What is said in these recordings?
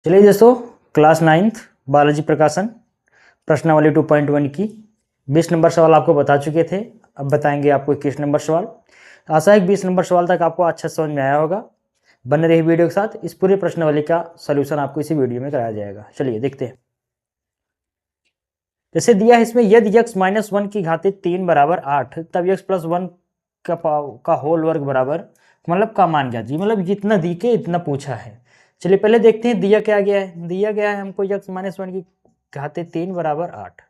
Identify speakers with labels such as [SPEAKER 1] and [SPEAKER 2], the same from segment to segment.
[SPEAKER 1] चलिए दोस्तों, class 9th biology प्रकाशन प्रश्नावली 2.1 की 20 नंबर सवाल आपको बता चुके थे। अब बताएंगे आपको 21 नंबर सवाल। आशा है कि 20 नंबर सवाल तक आपको अच्छा समझ में आया होगा। बने रही वीडियो के साथ, इस पूरे प्रश्नावली का सलूशन आपको इसी वीडियो में कराया जाएगा। चलिए देखते हैं। जैसे दिया है इसमें, यदि x - 1 की घाते 3 बराबर 8 तब x + 1 का होल वर्ग बराबर, मतलब का मान ज्ञात। जी मतलब जितना दी के इतना पूछा है। चलिए पहले देखते हैं दिया क्या गया है। दिया गया है हमको x - 1 की घाते 3 बराबर 8।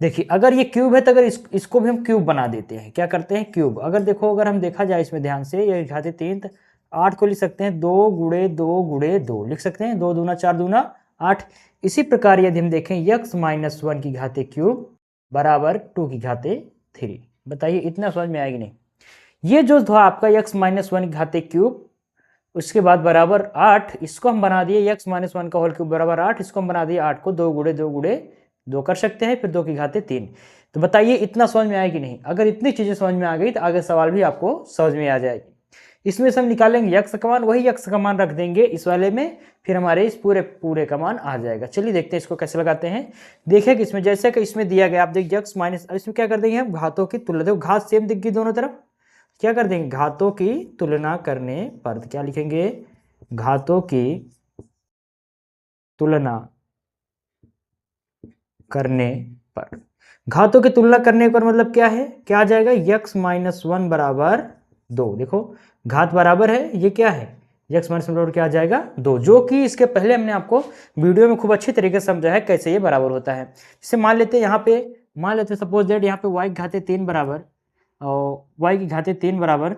[SPEAKER 1] देखिए अगर ये क्यूब है तो अगर इसको भी हम क्यूब बना देते हैं। क्या करते हैं? क्यूब। अगर देखो, अगर हम देखा जाए इसमें ध्यान से, ये घाते 3, 8 को लिख सकते हैं 2 × 2 × 2 लिख सकते हैं। 2 दूना 4 दूना 8। इसी प्रकार यदि हम देखें x - 1 की घाते क्यूब बराबर 2 की घाते 3। बताइए इतना समझ में आएगी नहीं? ये जो था आपका x - 1 की घाते क्यूब, उसके बाद बराबर 8, इसको हम बना दिए x - 1 का होल क्यूब बराबर 8, इसको हम बना दिए 8 को 2 × 2 × 2 कर सकते हैं, फिर 2 की घाते 3। तो बताइए इतना समझ में आएगी नहीं? अगर इतनी चीजें समझ में आ गई तो आगे सवाल भी आपको समझ में आ जाएगी। इसमें से हम निकालेंगे x का मान, वही x का मान रख देंगे इस वाले में, फिर हमारे इस पूरे का मान आ जाएगा। चलिए देखते हैं इसको कैसे लगाते हैं। देखिए कि इसमें जैसे कि इसमें दिया गया, आप देखिए x माइनस, इसमें क्या कर देंगे हम, घातों की तुलना। देखो घात सेम दिख गई दोनों तरफ, क्या कर देंगे, घातों की तुलना करने पर क्या लिखेंगे, घातों की तुलना करने पर। घातों की तुलना करने पर मतलब क्या है, क्या आ जाएगा, x - 1 बराबर 2। देखो घात बराबर है, ये क्या है, x - 1 बराबर क्या आ जाएगा, 2, जो कि इसके पहले हमने आपको वीडियो में खूब अच्छी तरीके से समझा है कैसे ये बराबर होता है। जैसे मान लेते हैं यहाँ पे, मान लेते सपोज दैट यहाँ पे y की घाते 3 बराबर, और y की घाते 3 बराबर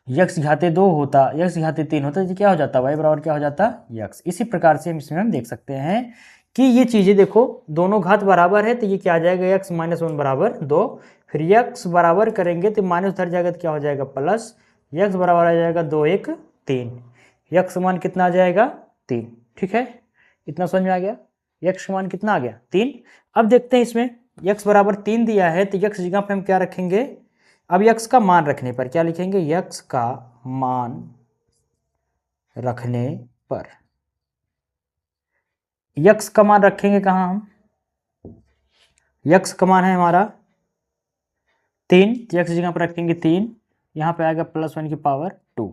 [SPEAKER 1] x घाते 2 होता, x घाते 3 होता, तो क्या हो जाता, y बराबर क्या हो जाता, x। इसी प्रकार से हम इसमें हम देख सकते हैं कि ये चीजें देखो दोनों घात बराबर है, तो ये क्या आ जाएगा, x - 1 बराबर 2। फिर x बराबर करेंगे तो माइनस उधर जाएगा तो क्या हो जाएगा प्लस, x बराबर आ जाएगा 2 1 3। x मान कितना आ जाएगा, 3। ठीक है, इतना समझ में आ गया। x मान कितना आ गया, 3। अब देखते हैं इसमें x बराबर 3 दिया है, तो x जगह पे हम क्या रखेंगे, अब x का मान रखने पर क्या लिखेंगे, x का मान रखने पर, x का मान रखेंगे कहां हम, x का मान है हमारा 3, तो x जगह पर रखेंगे 3, यहां पे आएगा +1 की पावर 2।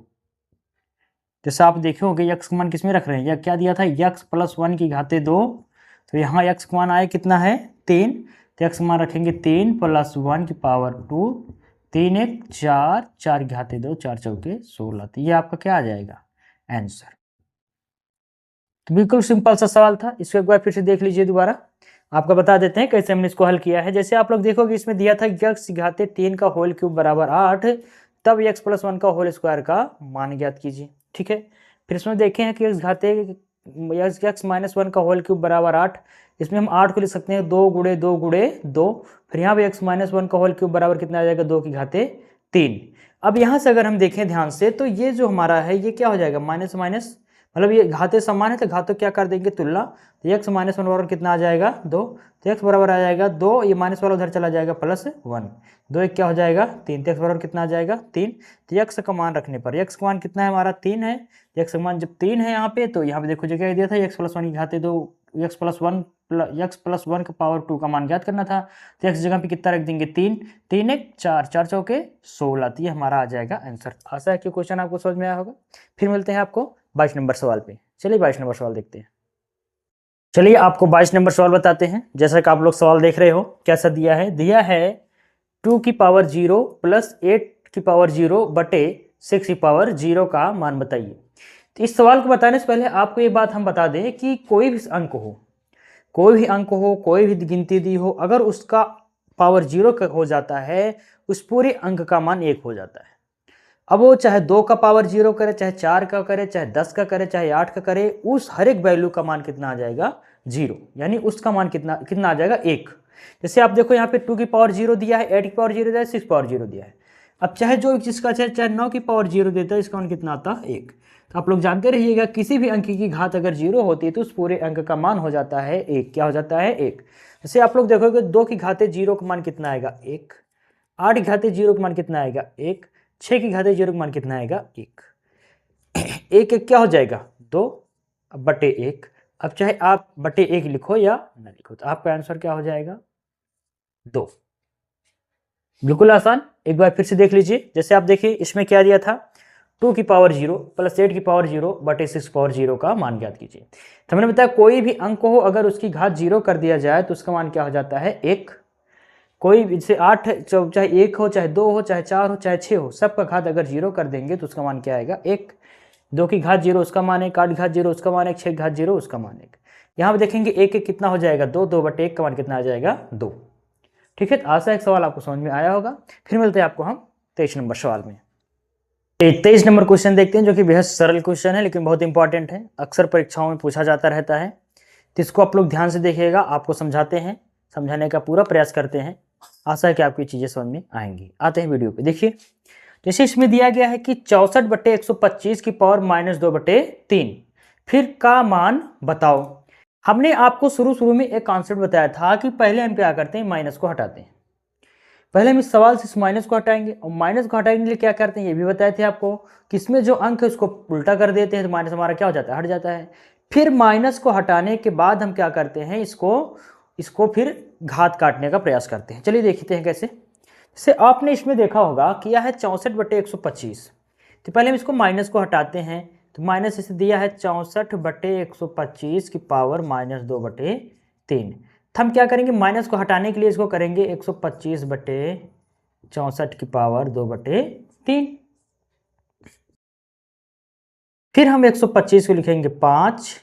[SPEAKER 1] जैसे आप देखे होंगे x का मान किसमें रख रहे हैं, यह क्या दिया था, x + 1 की घाते 2, तो यहाँ x का मान आए कितना है 3, तो x का मान रखेंगे 3 + 1 की पावर 2, 3 1 4, 4 की घाते 2, 4 चौके 16। तो ये आपका क्या आ जाएगा, आंसर। तो बिल्कुल सिंपल सा सवाल था। इसको एक बार फिर से देख लीजिए दोबारा, आपको बता देते हैं कैसे हमने इसको हल किया है। जैसे आप लोग देखोगे इसमें दिया था x घाते 3 का होल क्यूब बराबर 8, तब x + 1 का होल स्क्वायर का मान ज्ञात कीजिए। ठीक है, फिर इसमें देखे हैं कि x - 1 का होल क्यूब बराबर 8, इसमें हम 8 को लिख सकते हैं 2 × 2 × 2। फिर यहाँ पे x - 1 का होल क्यूब बराबर कितना आ जाएगा, 2 की घाते 3। अब यहाँ से अगर हम देखें ध्यान से, तो ये जो हमारा है ये क्या हो जाएगा, माइनस माइनस, मतलब ये घाते समान है तो घातों क्या कर देंगे, तुलना। तो x - 1 बराबर कितना आ जाएगा, 2, तो x बराबर आ जाएगा 2, ये माइनस वाला उधर चला जाएगा +1, 2 1 क्या हो जाएगा 3, तो x बराबर कितना आ जाएगा 3। तो x का मान रखने पर, x का मान कितना है हमारा 3 है, x का मान जब 3 है यहाँ पे, तो यहाँ पे देखो जो क्या दिया था, x + 1 की घाते 2, x + 1 का पावर 2 का मान ज्ञात करना था। तो x जगह पे कितना रख देंगे 3, 3 1 4, 4 चौके 16, तो ये हमारा आ जाएगा आंसर। आशा है कि क्वेश्चन आपको समझ में आया होगा। फिर मिलते हैं आपको 22 नंबर सवाल पे। चलिए 22 नंबर सवाल देखते हैं। चलिए आपको 22 नंबर सवाल बताते हैं। जैसा कि आप लोग सवाल देख रहे हो, कैसा दिया है, दिया है 2 की पावर 0 + 8 की पावर 0 बटे 6 की पावर 0 का मान बताइए। तो इस सवाल को बताने से पहले आपको ये बात हम बता दें कि कोई भी अंक हो, कोई भी अंक हो, कोई भी गिनती दी हो, अगर उसका पावर 0 हो जाता है, उस पूरे अंक का मान 1 हो जाता है। अब वो चाहे 2 का पावर 0 करे, चाहे 4 का करे, चाहे 10 का करे, चाहे 8 का करे, उस हर एक वैल्यू का मान कितना आ जाएगा 0, यानी उसका मान कितना कितना आ जाएगा 1। जैसे आप देखो यहाँ पे 2 की पावर 0 दिया है, 8 की पावर 0 दिया है, 6 पावर 0 दिया है। अब चाहे जो जिसका चाहे 9 की पावर 0 देता है, इसका मान कितना आता है 1। तो आप लोग जानते रहिएगा, किसी भी अंक की घात अगर 0 होती है तो उस पूरे अंक का मान हो जाता है 1। क्या हो जाता है 1। जैसे आप लोग देखोगे 2 की घाते 0 का मान कितना आएगा 1, 8 की घाते 0 का मान कितना आएगा 1, 6 की घाते 0 का मान कितना आएगा 1, 1 1 क्या हो जाएगा 2/1। अब चाहे आप बटे 1 लिखो या न लिखो, तो आपका आंसर क्या हो जाएगा 2। बिल्कुल आसान। एक बार फिर से देख लीजिए, जैसे आप देखिए इसमें क्या दिया था 2 की पावर 0 प्लस 8 की पावर 0 बटे 6 पावर 0 का मान ज्ञात कीजिए। तो हमने बताया कोई भी अंक हो अगर उसकी घात 0 कर दिया जाए तो उसका मान क्या हो जाता है 1। कोई जैसे 8 चाहे 1 हो चाहे 2 हो चाहे 4 हो चाहे 6 हो, सबका घात अगर 0 कर देंगे तो उसका मान क्या आएगा 1। 2 की घात 0 उसका मान 1, 8 की घात 0 उसका मान 1, 6 की घात 0 उसका मान 1। यहाँ पे देखेंगे 1 1 कितना हो जाएगा 2, 2/1 का मान कितना आ जाएगा 2। ठीक है, तो आशा एक सवाल आपको समझ में आया होगा। फिर मिलते हैं आपको हम 23 नंबर सवाल में। 23 नंबर क्वेश्चन देखते हैं, जो कि बेहद सरल क्वेश्चन है लेकिन बहुत इंपॉर्टेंट है, अक्सर परीक्षाओं में पूछा जाता रहता है। तो इसको आप लोग ध्यान से देखिएगा, आपको समझाते हैं, समझाने का पूरा प्रयास करते हैं। आशा है कि आपको ये चीज़ें समझ में आएंगी। आते हैं वीडियो पे, देखिए जैसे इसमें दिया गया है कि 64/125 की पावर -2/3 फिर का मान बताओ। हमने आपको शुरू में एक कॉन्सेप्ट बताया था कि पहले हम क्या करते हैं माइनस को हटाते हैं। पहले हम इस सवाल से इस माइनस को हटाएंगे और माइनस को हटाने के लिए क्या करते हैं ये भी बताए थे आपको कि इसमें जो अंक है उसको उल्टा कर देते हैं तो माइनस हमारा क्या हो जाता है हट जाता है। फिर माइनस को हटाने के बाद हम क्या करते हैं इसको फिर घात काटने का प्रयास करते हैं। चलिए देखते हैं कैसे। जैसे आपने इसमें देखा होगा किया है 64/125, तो पहले हम इसको माइनस को हटाते हैं। तो माइनस इसे दिया है 64/125 की पावर -2/3। हम क्या करेंगे माइनस को हटाने के लिए इसको करेंगे 125/64 की पावर 2/3। फिर हम 125 को लिखेंगे 5,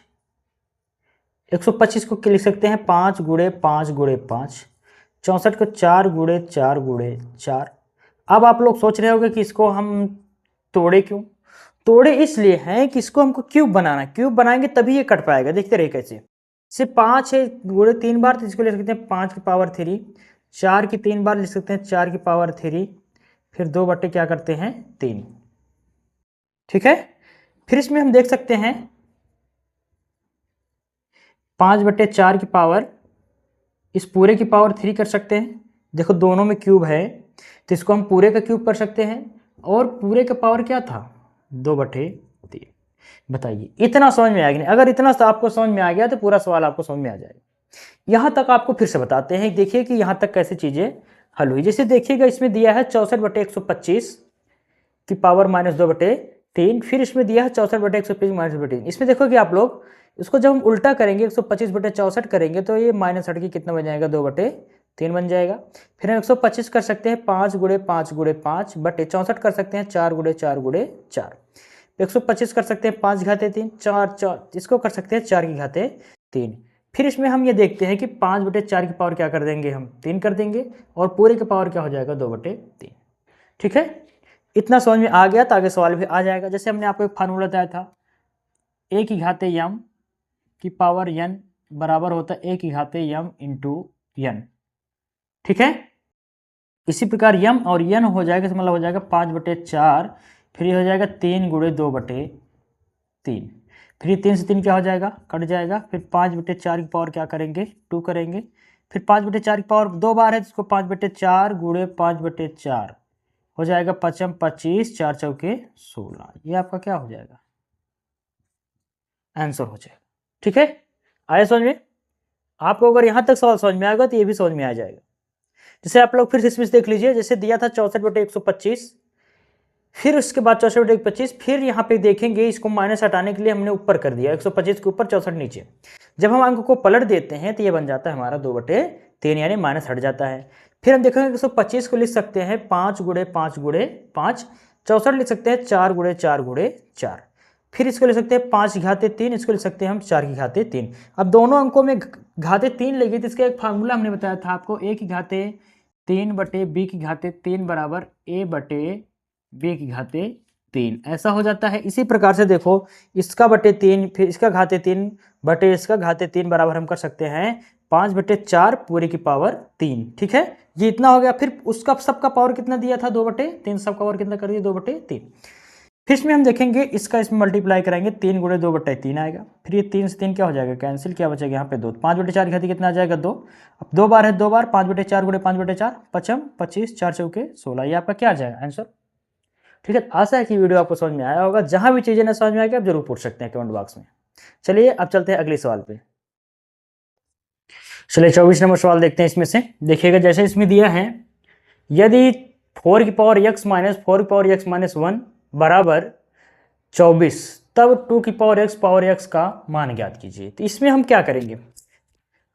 [SPEAKER 1] 125 को लिख सकते हैं 5 गुणे 5 गुणे 5, 64 को 4 गुणे 4 गुणे 4। अब आप लोग सोच रहे होंगे कि इसको हम तोड़े क्यों। तोड़े इसलिए हैं कि इसको हमको क्यूब बनाना है, क्यूब बनाएंगे तभी ये कट पाएगा। देखते रहिए कैसे। से 5 है गुणे 3 बार तो इसको लिख सकते हैं 5 की पावर 3, 4 की 3 बार लिख सकते हैं 4 की पावर 3, फिर 2 बटे क्या करते हैं 3। ठीक है, फिर इसमें हम देख सकते हैं 5/4 की पावर इस पूरे की पावर 3 कर सकते हैं। देखो दोनों में क्यूब है तो इसको हम पूरे का क्यूब कर सकते हैं और पूरे का पावर क्या था 2/3। बताइए इतना समझ में आ गया नहीं? अगर इतना आपको समझ में आ गया तो पूरा सवाल आपको समझ में आ जाएगा। यहाँ तक आपको फिर से बताते हैं, देखिए कि यहाँ तक कैसे चीज़ें हल हुई। जैसे देखिएगा इसमें दिया है 64/125 की पावर -2/3, फिर इसमें दिया है 64/125 -2/3। इसमें देखोगे आप लोग इसको जब हम उल्टा करेंगे 125/64 करेंगे तो ये माइनस हट के कितना बन जाएगा 2/3 बन जाएगा। फिर हम 125 कर सकते हैं 5 गुणे 5 गुणे 5 बटे 64 कर सकते हैं 4 गुणे 4 गुणे 4। 125 कर सकते हैं 5 घाते 3, 4 इसको कर सकते हैं 4 की घाते 3। फिर इसमें हम ये देखते हैं कि 5/4 की पावर क्या कर देंगे हम 3 कर देंगे और पूरे का पावर क्या हो जाएगा 2/3। ठीक है, इतना समझ में आ गया तो आगे सवाल भी आ जाएगा। जैसे हमने आपको एक फार्मूला बताया था a की घाते m की पावर n बराबर होता है a की घाते m इंटू n। ठीक है, इसी प्रकार m और n हो जाएगा तो मतलब हो जाएगा 5/4, फिर ये हो जाएगा 3 गुणे 2/3। फिर ये 3 से 3 क्या हो जाएगा कट जाएगा। फिर 5/4 की पावर क्या करेंगे 2 करेंगे। फिर 5/4 की पावर 2 बार है तो इसको 5/4 गुणे 5/4 हो जाएगा 5 25, 4 चौके 16। ये आपका क्या हो जाएगा आंसर हो जाएगा। ठीक है, आया समझ में। आपको अगर यहाँ तक सवाल समझ में आएगा तो ये भी समझ में आ जाएगा। जैसे आप लोग फिर से इसमें देख लीजिए, जैसे दिया था 64/125, फिर उसके बाद 64/125, फिर यहाँ पे देखेंगे इसको माइनस हटाने के लिए हमने ऊपर कर दिया 125 के ऊपर 64 नीचे। जब हम अंक को पलट देते हैं तो ये बन जाता है हमारा 2/3 यानी माइनस हट जाता है। फिर हम देखेंगे 125 को लिख सकते हैं 5 गुणे 5 गुणे 5, 64 लिख सकते हैं 4 गुणे 4 गुणे 4। फिर इसको लिख सकते हैं 5 की घाते 3, इसको लिख सकते हैं हम 4 की घाते 3। अब दोनों अंकों में घाते 3 लगी तो इसका एक फार्मूला हमने बताया था आपको a की घाते 3 बटे b की घाते 3 बराबर a बटे b की घाते 3 ऐसा हो जाता है। इसी प्रकार से देखो इसका बटे 3 फिर इसका घाते 3 बटे इसका घाते 3 बराबर हम कर सकते हैं 5/4 पूरे की पावर 3। ठीक है, ये इतना हो गया। फिर उसका सबका पावर कितना दिया था 2/3, सबका पावर कितना कर दिया 2/3। फिर इसमें हम देखेंगे इसका इसमें मल्टीप्लाई कराएंगे 3 गुणे 2/3 आएगा। फिर ये 3 से 3 क्या हो जाएगा कैंसिल, क्या बचेगा यहाँ पे 2, 5/4 की घाती कितना आ जाएगा 2। अब 2 बार है 2 बार 5/4 गुणे 5/4 5 25, 4 चौके 16। ये आपका क्या आ जाएगा आंसर। ठीक है, आशा है कि वीडियो आपको समझ में आया होगा। जहां भी चीज़ें ना समझ में आएगी आप जरूर पूछ सकते हैं कमेंट बॉक्स में। चलिए अब चलते हैं अगले सवाल पे। चलिए 24 नंबर सवाल देखते हैं। इसमें से देखिएगा, जैसे इसमें दिया है, यदि 4 की पावर x माइनस 4 की पावर x माइनस 1 बराबर 24, तब 2 की पावर x का मान ज्ञात कीजिए। तो इसमें हम क्या करेंगे,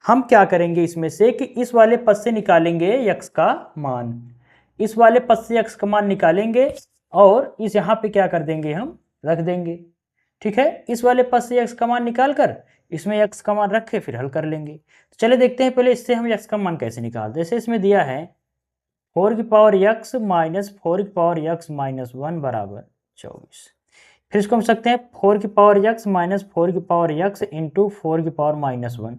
[SPEAKER 1] हम क्या करेंगे इसमें से कि इस वाले पद से निकालेंगे x का मान, इस वाले पद से x का मान निकालेंगे और इस यहाँ पे क्या कर देंगे, हम रख देंगे। ठीक है, इस वाले पद से x का मान निकाल कर इसमें x का मान रखे फिर हल कर लेंगे। तो चले देखते हैं पहले इससे हम x का मान कैसे निकालते हैं। जैसे इसमें दिया है 4 की पावर x माइनस 4 की पावर x माइनस 1 बराबर 24। फिर इसको हम सकते हैं 4 की पावर x माइनस 4 की पावर x इंटू 4 की पावर माइनस 1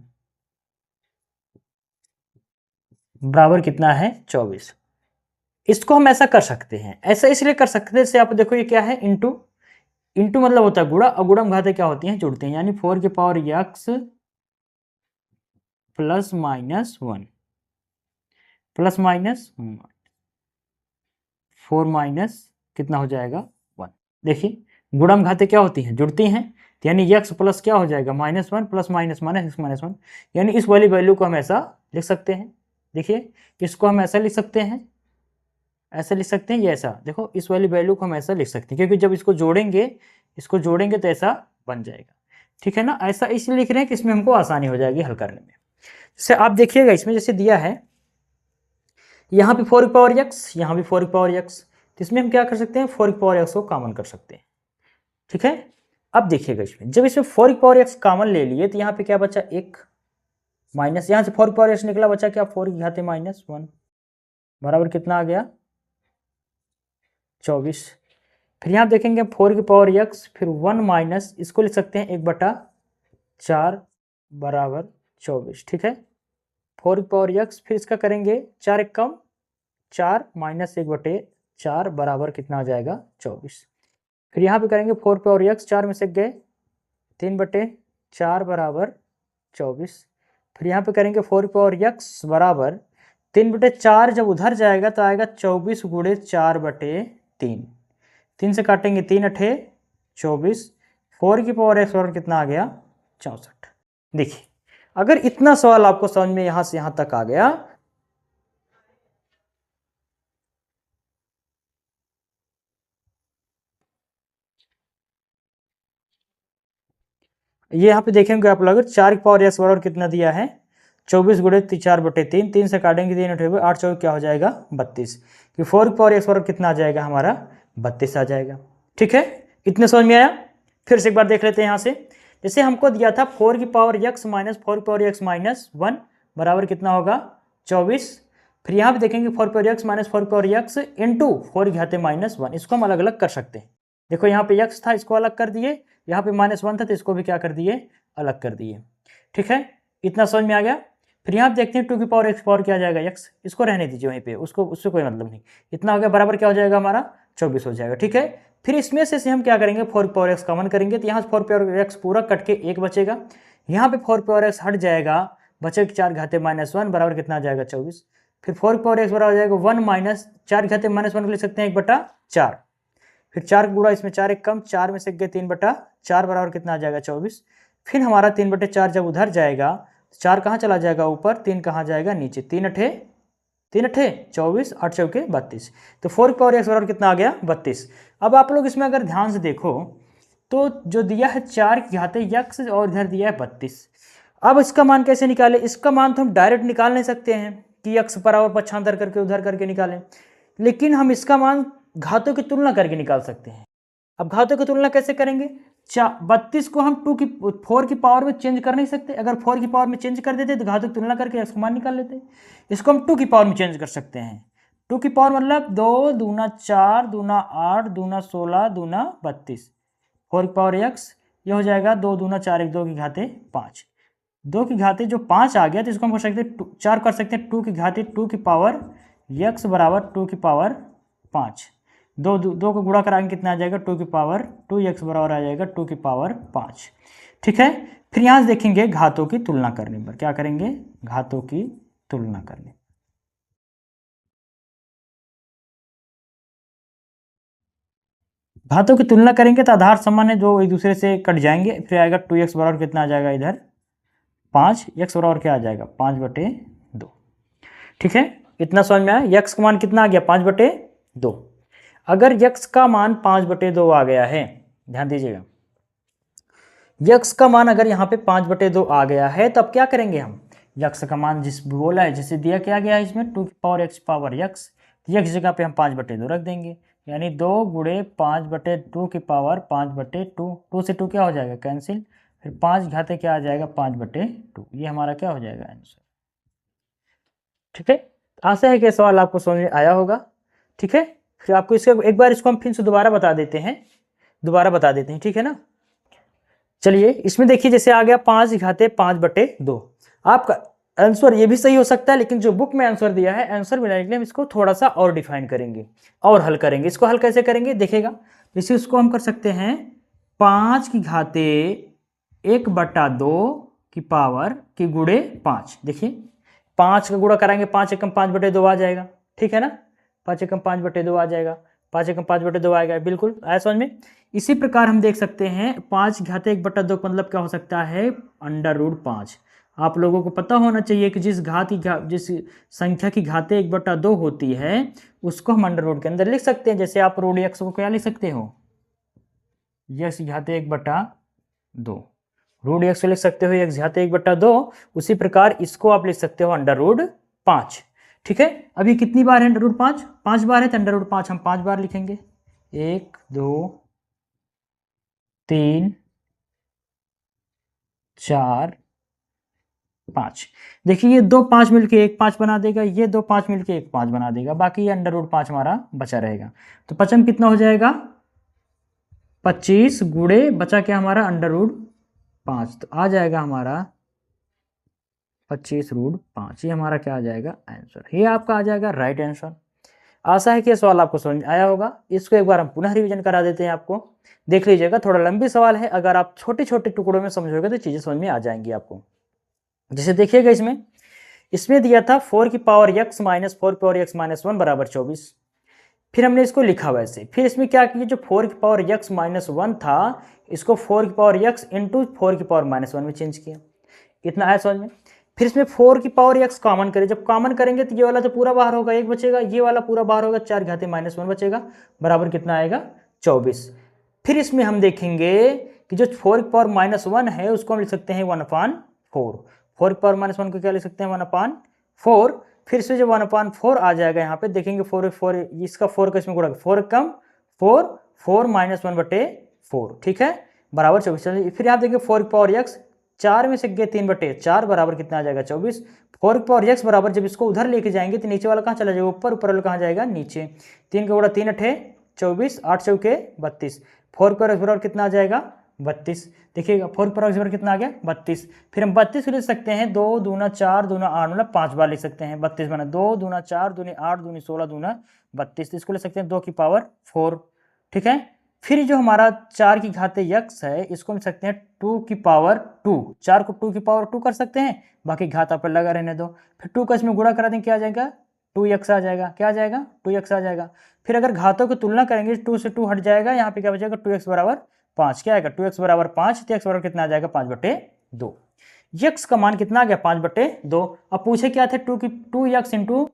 [SPEAKER 1] बराबर कितना है, 24। इसको हम ऐसा कर सकते हैं, ऐसा इसलिए कर सकते हैं, जैसे आप देखो ये क्या है, इंटू, इंटू मतलब होता है गुणा, और गुणा घाते क्या होती हैं, जुड़ते हैं। यानी 4 की power x plus minus 1 plus minus 4 minus कितना हो जाएगा, 1। देखिए गुणम घाते क्या होती हैं, जुड़ती हैं। तो यानी x प्लस क्या हो जाएगा, -1 plus minus minus x minus 1। यानी इस वाली वैल्यू को हम ऐसा लिख सकते हैं। देखिए इसको हम ऐसा लिख सकते हैं, ऐसा लिख सकते हैं, ये ऐसा देखो, इस वाली वैल्यू को हम ऐसा लिख सकते हैं, क्योंकि जब इसको जोड़ेंगे तो ऐसा बन जाएगा। ठीक है ना, ऐसा इसलिए लिख रहे हैं कि इसमें हमको आसानी हो जाएगी हल करने में। जैसे आप देखिएगा इसमें जैसे दिया है, यहाँ पे 4 की पावर x, यहाँ भी 4 की पावर x, तो इसमें हम क्या कर सकते हैं, 4 की पावर x को कॉमन कर सकते हैं। ठीक है, अब देखिएगा इसमें जब इसमें 4 की पावर x कॉमन ले लिए तो यहाँ पे क्या बचा, 1 माइनस, यहाँ से 4 की पावर x निकला, बचा क्या, 4 की घाते माइनस 1 बराबर कितना आ गया, 24। फिर यहाँ देखेंगे 4 की पावर x, फिर 1 माइनस, इसको लिख सकते हैं 1/4 बराबर 24। ठीक है, 4 की पावर x, फिर इसका करेंगे 4 एक कम 4 माइनस 1/4 बराबर कितना आ जाएगा, 24। फिर यहाँ पे करेंगे 4 की पावर x, 4 में से गए 3/4 बराबर 24। फिर यहाँ पे करेंगे 4 की पावर x बराबर 3/4, जब उधर जाएगा तो आएगा 24 गुणे 4/3, 3 से काटेंगे 3 अठे 24, 4 की पावर x बराबर कितना आ गया, 64। देखिए अगर इतना सवाल आपको समझ में यहां से यहां तक आ गया, ये यहाँ पे देखेंगे आप लोग, 4 की पावर x बराबर कितना दिया है, 24 गुणे 4/3, 3 से काटेंगे 3 अठे 8 24 क्या हो जाएगा, 32। कि 4 की पावर x बराबर कितना आ जाएगा हमारा, 32 आ जाएगा। ठीक है, इतने समझ में आया। फिर से एक बार देख लेते हैं यहाँ से, जैसे हमको दिया था 4 की पावर x माइनस 4 की पावर x माइनस 1 बराबर कितना होगा, 24। फिर यहाँ पे देखेंगे 4 की पावर x माइनस 4 की पावर x इंटू 4 की घाते माइनस 1, इसको हम अलग अलग कर सकते हैं। देखो यहाँ पे x था, इसको अलग कर दिए, यहाँ पे -1 था तो इसको भी क्या कर दिए, अलग कर दिए। ठीक है, इतना समझ में आ गया। फिर यहाँ देखते हैं 2 की पावर x पावर क्या आ जाएगा, x, इसको रहने दीजिए वहीं पे, उसको उससे कोई मतलब नहीं। इतना हो गया, बराबर क्या हो जाएगा हमारा, 24 हो जाएगा। ठीक है, फिर इसमें से हम क्या करेंगे, 4 की पावर x कॉमन करेंगे, तो यहाँ से 4 की पावर x पूरा कट के 1 बचेगा, यहाँ पे 4 की पावर x हट जाएगा, बचेगा 4 घाते -1 बराबर कितना आ जाएगा, 24। फिर 4 की पावर x बराबर हो जाएगा 1 माइनस 4 घाते -1 को लिख सकते हैं 1/4। फिर 4 गुणा, इसमें 4 एक कम, 4 में से गए 3/4 बराबर कितना आ जाएगा, 24। फिर हमारा 3/4 जब उधर जाएगा, 4 कहाँ चला जाएगा ऊपर, 3 कहाँ जाएगा नीचे, 3 अठे 24, 8 चौके 32। तो 4 की पावर x बराबर कितना आ गया, 32। अब आप लोग इसमें अगर ध्यान से देखो तो जो दिया है 4 की घाते x और इधर दिया है 32। अब इसका मान कैसे निकालें, इसका मान तो हम डायरेक्ट निकाल नहीं सकते हैं कि x बराबर पक्षांतर करके उधर करके निकालें, लेकिन हम इसका मान घातों की तुलना करके निकाल सकते हैं। अब घातों की तुलना कैसे करेंगे, 32 को हम 4 की पावर में चेंज कर नहीं सकते, अगर 4 की पावर में चेंज कर देते तो घातों की तुलना करके x का मान निकाल लेते। इसको हम 2 की पावर में चेंज कर सकते हैं, 2 की पावर मतलब 2 दूना 4 दूना 8 दूना 16 दूना 32, 4 की पावर x, ये हो जाएगा 2 दूना 4 1 2 की घाते 5, 2 की घाते जो 5 आ गया तो इसको हम कर सकते हैं 4 कर सकते हैं, 2 की घाते 2 की पावर x बराबर 2 की पावर 5, 2 को गुणा कराएंगे कितना आ जाएगा, 2 की पावर 2x बराबर आ जाएगा 2 की पावर 5। ठीक है, फिर यहाँ से देखेंगे घातों की तुलना करने पर, क्या करेंगे, घातों की तुलना करने। घातों की तुलना करेंगे तो आधार समान है, जो एक दूसरे से कट जाएंगे, फिर आएगा 2x बराबर कितना आ जाएगा इधर 5, x बराबर क्या आ जाएगा 5/2। ठीक है, इतना समझ में आया। x का मान कितना आ गया 5/2। अगर x का मान 5/2 आ गया है, ध्यान दीजिएगा, x का मान अगर यहाँ पे 5/2 आ गया है तो अब क्या करेंगे हम, x का मान जिस बोला है, जैसे दिया क्या गया है इसमें 2 की पावर x पावर x, तो x जगह पे हम 5/2 रख देंगे, यानी 2 गुणे 5/2 की पावर 5/2, 2 से 2 क्या हो जाएगा कैंसिल, फिर 5 घाते क्या आ जाएगा 5/2, ये हमारा क्या हो जाएगा आंसर। ठीक है, आशा है कि सवाल आपको समझ में आया होगा। ठीक है, फिर आपको इसका एक बार इसको हम फिर से दोबारा बता देते हैं, ठीक है ना। चलिए इसमें देखिए, जैसे आ गया 5 घाते 5/2, आपका आंसर ये भी सही हो सकता है, लेकिन जो बुक में आंसर दिया है, आंसर मिलाने के लिए हम इसको थोड़ा सा और डिफाइन करेंगे और हल करेंगे। इसको हल कैसे करेंगे देखिएगा, जैसे उसको हम कर सकते हैं 5 की घाते 1/2 की पावर की गुणे 5। देखिए 5 का गुणा कराएंगे, 5 एकम 5/2 आ जाएगा, ठीक है ना, 5 एकम 5/2 आ जाएगा, 5 एकम 5/2 आएगा, बिल्कुल आया समझ में। इसी प्रकार हम देख सकते हैं 5 घाते 1/2 मतलब क्या हो सकता है √5। आप लोगों को पता होना चाहिए कि जिस संख्या की घाते 1/2 होती है उसको हम अंडर रूट के अंदर लिख सकते हैं। जैसे आप रूट x को क्या लिख सकते हो, x घाते 1/2, रूट x को लिख सकते हो x घाते 1/2, उसी प्रकार इसको आप लिख सकते हो √5। ठीक है, अभी कितनी बार है √5, 5 बार है, तो √5 हम 5 बार लिखेंगे, 1 2 3 4 5। देखिए ये 2 5 मिलके 1 5 बना देगा, ये 2 5 मिलके 1 5 बना देगा, बाकी ये √5 हमारा बचा रहेगा। तो 5 कितना हो जाएगा 25 गुणे बचा क्या हमारा √5, तो आ जाएगा हमारा 25√5, ये हमारा क्या आ जाएगा आंसर, ये आपका आ जाएगा राइट आंसर। आशा है कि सवाल आपको समझ में आया होगा। इसको एक बार हम पुनः रिवीजन करा देते हैं, आपको देख लीजिएगा, थोड़ा लंबी सवाल है, अगर आप छोटे छोटे टुकड़ों में समझोगे तो चीजें समझ में आ जाएंगी आपको। जैसे देखिएगा इसमें दिया था 4 की पावर x माइनस 4 की पावर x माइनस 1 बराबर 24, फिर हमने इसको लिखा वैसे, फिर इसमें क्या किया, जो 4 की पावर x माइनस 1 था इसको 4 की पावर x इंटू 4 की पावर माइनस 1 में चेंज किया, इतना आया समझ में। फिर इसमें 4 की पावर x कॉमन करें, जब कॉमन करेंगे तो ये वाला तो पूरा बाहर होगा, 1 बचेगा, ये वाला पूरा बाहर होगा, 4 घाते माइनस 1 बचेगा, बराबर कितना आएगा 24। फिर इसमें हम देखेंगे कि जो 4 की पावर माइनस 1 है उसको हम लिख सकते हैं 1/4, 4 की पावर माइनस 1 को क्या लिख सकते हैं 1/4, फिर से जो 1/4 आ जाएगा यहाँ पे देखेंगे 4 इसका 4 का इसमें गुणा, 4 कम 4 4 माइनस 1/4, ठीक है, बराबर 24। फिर यहाँ देखेंगे 4 की पावर x, 4 में से गए 3/4 बराबर कितना आ जाएगा 24। 4 की पावर x बराबर जब इसको उधर लेके जाएंगे तो नीचे वाला कहाँ चला जाएगा ऊपर, ऊपर वाला कहाँ जाएगा नीचे, 3 का गुणा 3 8 24, 8 चौके 32, 4 की पावर x बराबर कितना आ जाएगा 32। देखिएगा 4 की पावर x बराबर कितना आ गया 32। फिर हम 32 लिख सकते हैं, 2 दूना 4 दूना 8 मतलब 5 बार लिख सकते हैं, 32 बना 2 दूना 4 दूनी 8 दूनी 16 दूना 32, इसको लिख सकते हैं 2 की पावर 4, ठीक है। फिर जो हमारा 4 की घाते x है इसको लिख सकते हैं 2 की पावर 2, 4 को 2 की पावर 2 कर सकते हैं, बाकी घात आप लगा रहने दो, फिर 2 का इसमें गुणा करा दें क्या आ जाएगा 2x आ जाएगा, क्या आ जाएगा 2x आ जाएगा। फिर अगर घातों की तुलना करेंगे 2 से 2 हट जाएगा, यहाँ पे क्या बचेगा 2x बराबर 5, क्या आएगा 2x बराबर 5, तो x बराबर कितना आ जाएगा 5/2। x का मान कितना आ गया 5/2। अब पूछे क्या थे 2x इंटू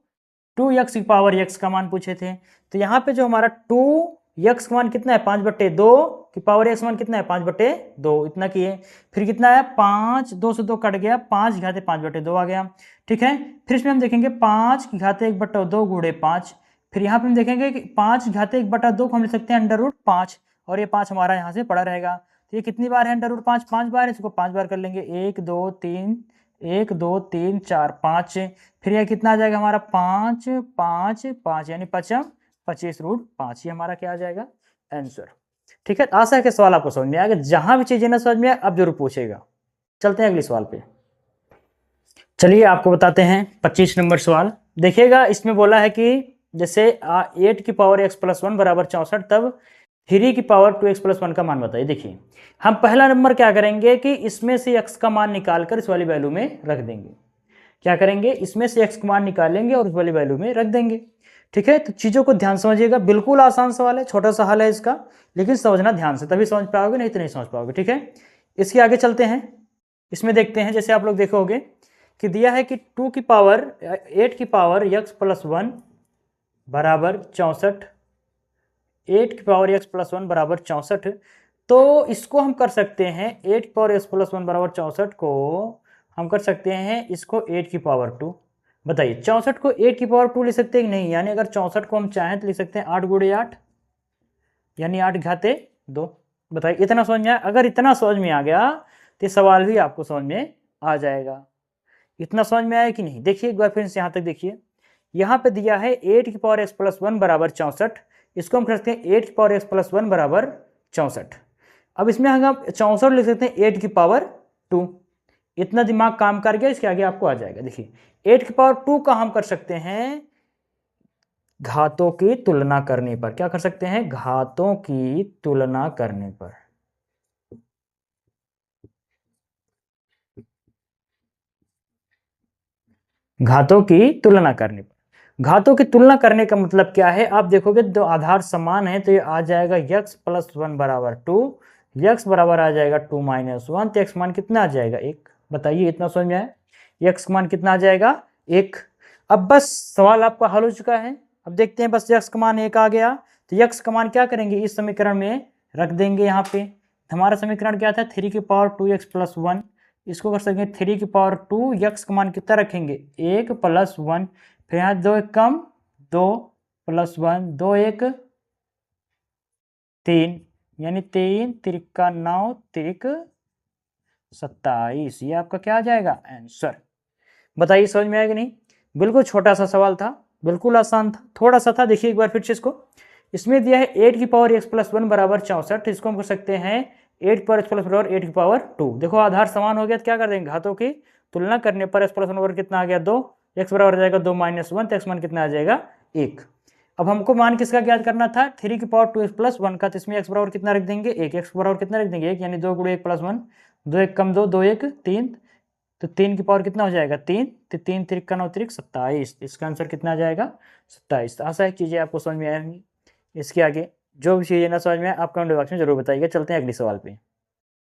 [SPEAKER 1] 2x की पावर x का मान पूछे थे, तो यहाँ पे जो हमारा 2x का मान कितना है 5/2 की पावर x मान कितना है 5/2, इतना किए। फिर कितना है 5, 2 से 2 कट गया, 5 घाते 5/2 आ गया, ठीक है। फिर इसमें हम देखेंगे 5 की घाते 1/2 गुणे 5, फिर यहाँ पे हम देखेंगे कि 5 घाते 1/2 को हम लिख सकते हैं √5, और ये 5 हमारा यहाँ से पड़ा रहेगा, तो ये कितनी बार है √5, 5 बार है, इसको 5 बार कर लेंगे, 1 2 3 1 2 3 4 5, फिर यह कितना आ जाएगा हमारा 5 5 5 यानी 25√5, ये हमारा क्या आ जाएगा आंसर, ठीक है। आशा है कि सवाल आपको समझ में आएगा, जहां भी चीजें ना समझ में आए अब जरूर पूछेगा। चलते हैं अगले सवाल पे। चलिए आपको बताते हैं 25 नंबर सवाल। देखिएगा इसमें बोला है कि जैसे 8 की पावर x प्लस 1 बराबर 64, तब 3 की पावर 2x प्लस 1 का मान बताइए। देखिए हम पहला नंबर क्या करेंगे कि इसमें से x का मान निकालकर इस वाली वैल्यू में रख देंगे, क्या करेंगे इसमें से x का मान निकालेंगे और इस वाली वैल्यू में रख देंगे, ठीक है, तो चीज़ों को ध्यान समझिएगा, बिल्कुल आसान सवाल है, छोटा सा हल है इसका, लेकिन समझना ध्यान से, तभी समझ पाओगे, नहीं तो नहीं समझ पाओगे। ठीक है, इसके आगे चलते हैं, इसमें देखते हैं, जैसे आप लोग देखोगे कि दिया है कि 2 की पावर 8 की पावर x प्लस 1 बराबर 64, 8 की पावर x प्लस 1 बराबर 64। तो इसको हम कर सकते हैं 8 की पावर x प्लस 1 बराबर 64 को हम कर सकते हैं इसको 8 की पावर 2। बताइए 64 को 8 की पावर 2 लिख सकते हैं कि नहीं? यानी अगर 64 को हम चाहें तो लिख सकते हैं 8 गुणे 8 यानी 8 घाते 2। बताइए इतना समझ में आया? अगर इतना समझ में आ गया तो सवाल भी आपको समझ में आ जाएगा। इतना समझ में आया कि नहीं? देखिए एक बार फिर से यहाँ तक देखिए, यहाँ पे दिया है 8 की पावर x प्लस 1 बराबर 64, इसको हम कर सकते हैं 8 की पावर x प्लस 1 बराबर 64। अब इसमें हम 64 लिख सकते हैं 8 की पावर 2। इतना दिमाग काम कर गया, इसके आगे आपको आ जाएगा। देखिए 8 की पावर 2 का हम कर सकते हैं घातों की तुलना करने पर। क्या कर सकते हैं? घातों की तुलना करने पर। घातों की तुलना करने पर, घातों की तुलना करने का मतलब क्या है? आप देखोगे दो आधार समान है तो ये आ जाएगा x प्लस 1 बराबर 2, x बराबर आ जाएगा 2 माइनस 1, तो x मान कितना आ जाएगा 1। बताइए इतना समझ में आया? x मान कितना आ जाएगा 1। अब बस सवाल आपका हल हो चुका है। अब देखते हैं, बस x का मान 1 आ गया तो x का मान क्या करेंगे? इस समीकरण में रख देंगे। यहाँ पे हमारा समीकरण क्या था? 3 की पावर 2x प्लस 1, इसको कर सकते हैं 3 की पावर 2, x का मान कितना रखेंगे? 1 प्लस 1, फिर यहाँ 2 एक कम 2 प्लस 1, 2 1 3, यानी 3 तिरिका 9 तिरिक 27। ये आपका क्या आ जाएगा? आंसर। बताइए समझ में आया कि नहीं? बिल्कुल छोटा सा सवाल था, बिल्कुल आसान था, थोड़ा सा था। देखिए एक बार फिर से इसको, इसमें दिया है 8 की पावर x प्लस 1 बराबर 64, इसको हम कर सकते हैं 8 पर x प्लस बराबर 8 की पावर 2। देखो आधार समान हो गया तो क्या कर देंगे? घातों की तुलना करने पर x प्लस 1 बराबर कितना आ गया? 2, x बराबर आ जाएगा 2 माइनस 1, तो x मान कितना आ जाएगा? 1। अब हमको मान किसका ज्ञात करना था? 3 की पावर 2x प्लस 1 का, तो इसमें x बराबर कितना रख देंगे? 1। x बराबर कितना रख देंगे? 1, यानी 2 गुणे 1 प्लस 1, 2 1 कम 2, 2 1 3, तो 3 की पावर कितना हो जाएगा? 3, तो 3 तिरिक का 9 तिरिक 27। इसका आंसर कितना आ जाएगा? 27। आशा है चीज़ें आपको समझ में आई होंगी। इसके आगे जो भी चीज़ें ना समझ में आए आप कमेंट बॉक्स में जरूर बताइएगा। चलते हैं अगले सवाल पे।